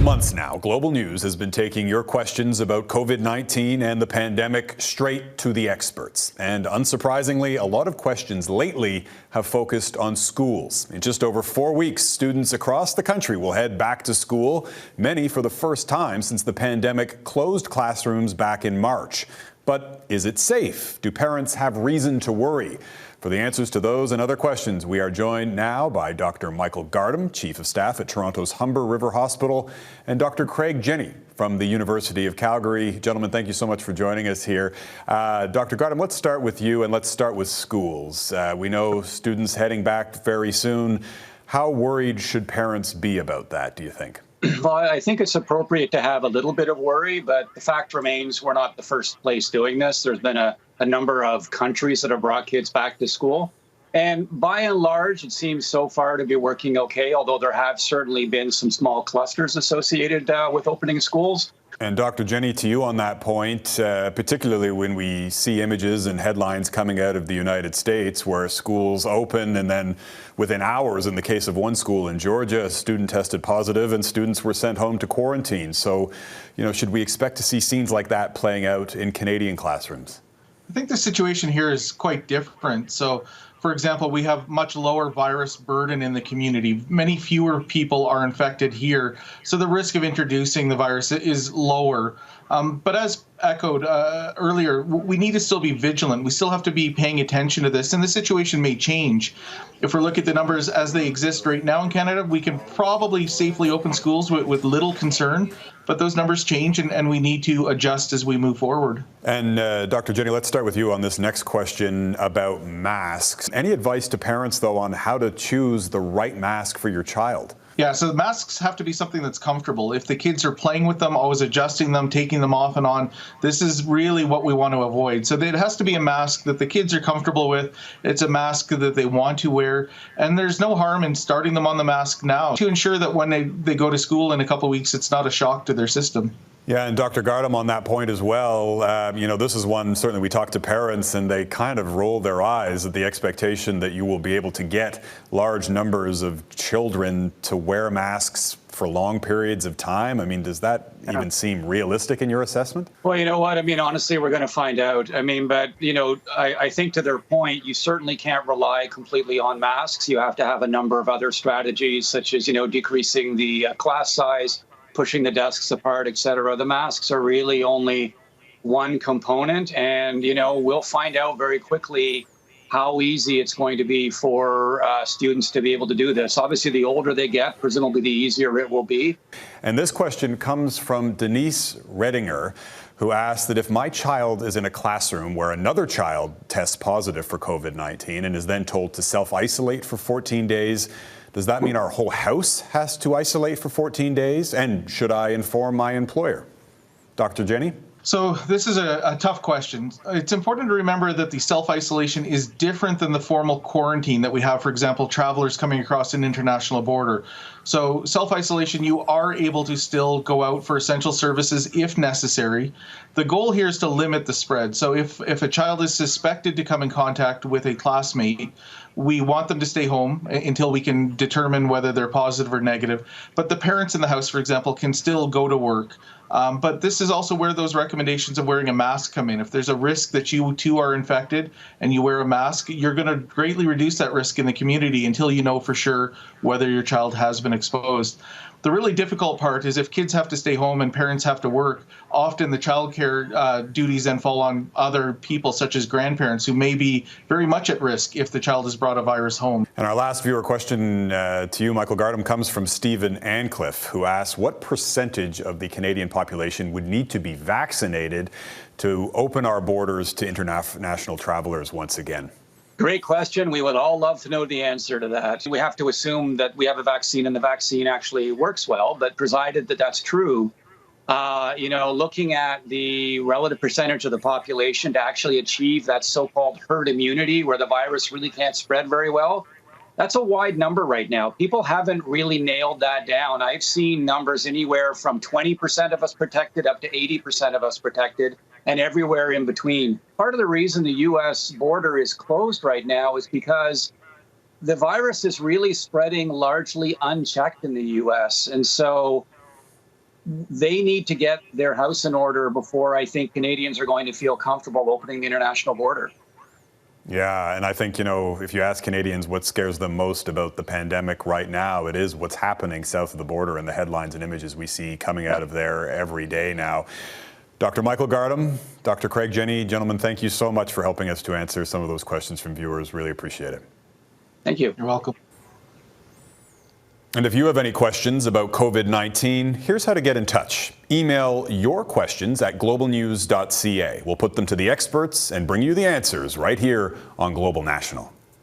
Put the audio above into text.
months now, Global News has been taking your questions about COVID-19 and the pandemic straight to the experts. And unsurprisingly, a lot of questions lately have focused on schools. In just over 4 weeks, students across the country will head back to school, many for the first time since the pandemic closed classrooms back in March. But is it safe? Do parents have reason to worry? For the answers to those and other questions, we are joined now by Dr. Michael Gardam, Chief of Staff at Toronto's Humber River Hospital, and Dr. Jenne from the University of Calgary. Gentlemen, thank you so much for joining us here. Dr. Gardam, let's start with you and let's start with schools. We know students heading back very soon. How worried should parents be about that, do you think? Well, I think it's appropriate to have a little bit of worry, but the fact remains we're not the first place doing this. There's been a number of countries that have brought kids back to school. And by and large, it seems so far to be working okay, although there have certainly been some small clusters associated with opening schools. And Dr. Jenne, to you on that point, particularly when we see images and headlines coming out of the United States where schools open and then within hours, in the case of one school in Georgia, a student tested positive and students were sent home to quarantine. So, should we expect to see scenes like that playing out in Canadian classrooms? I think the situation here is quite different. So, for example, we have much lower virus burden in the community. Many fewer people are infected here, so the risk of introducing the virus is lower. But as echoed earlier, we need to still be vigilant. We still have to be paying attention to this, and the situation may change. If we look at the numbers as they exist right now in Canada, we can probably safely open schools with little concern, but those numbers change, and we need to adjust as we move forward. And Dr. Jenne, let's start with you on this next question about masks. Any advice to parents, though, on how to choose the right mask for your child? Yeah, so masks have to be something that's comfortable. If the kids are playing with them, always adjusting them, taking them off and on, this is really what we want to avoid. So it has to be a mask that the kids are comfortable with. It's a mask that they want to wear. And there's no harm in starting them on the mask now to ensure that when they go to school in a couple of weeks, it's not a shock to their system. Yeah, and Dr. Gardam on that point as well, this is one, certainly we talk to parents and they kind of roll their eyes at the expectation that you will be able to get large numbers of children to wear masks for long periods of time. I mean, does that even seem realistic in your assessment? Well, you know what? I mean, honestly, we're going to find out. I mean, but, I think to their point, you certainly can't rely completely on masks. You have to have a number of other strategies, such as, decreasing the class size, pushing the desks apart, et cetera. The masks are really only one component. And, we'll find out very quickly how easy it's going to be for students to be able to do this. Obviously, the older they get, presumably the easier it will be. And this question comes from Denise Redinger, who asked that if my child is in a classroom where another child tests positive for COVID-19 and is then told to self-isolate for 14 days, does that mean our whole house has to isolate for 14 days? And should I inform my employer? Dr. Jenne? So this is a tough question. It's important to remember that the self-isolation is different than the formal quarantine that we have, for example, travelers coming across an international border. So self-isolation, you are able to still go out for essential services if necessary. The goal here is to limit the spread. So if a child is suspected to come in contact with a classmate, we want them to stay home until we can determine whether they're positive or negative. But the parents in the house, for example, can still go to work. But this is also where those recommendations of wearing a mask come in. If there's a risk that you too are infected and you wear a mask, you're going to greatly reduce that risk in the community until you know for sure whether your child has been exposed. The really difficult part is if kids have to stay home and parents have to work, often the childcare duties then fall on other people, such as grandparents, who may be very much at risk if the child has brought a virus home. And our last viewer question to you, Michael Gardam, comes from Stephen Ancliffe, who asks, what percentage of the Canadian population would need to be vaccinated to open our borders to international travelers once again? Great question. We would all love to know the answer to that. We have to assume that we have a vaccine and the vaccine actually works well, but provided that that's true, looking at the relative percentage of the population to actually achieve that so-called herd immunity where the virus really can't spread very well, that's a wide number right now. People haven't really nailed that down. I've seen numbers anywhere from 20% of us protected up to 80% of us protected, and everywhere in between. Part of the reason the U.S. border is closed right now is because the virus is really spreading largely unchecked in the U.S. And so they need to get their house in order before I think Canadians are going to feel comfortable opening the international border. Yeah, and I think, if you ask Canadians what scares them most about the pandemic right now, it is what's happening south of the border and the headlines and images we see coming out of there every day now. Dr. Michael Gardam, Dr. Craig Jenne, gentlemen, thank you so much for helping us to answer some of those questions from viewers. Really appreciate it. Thank you. You're welcome. And if you have any questions about COVID-19, here's how to get in touch. Email your questions at globalnews.ca. We'll put them to the experts and bring you the answers right here on Global National.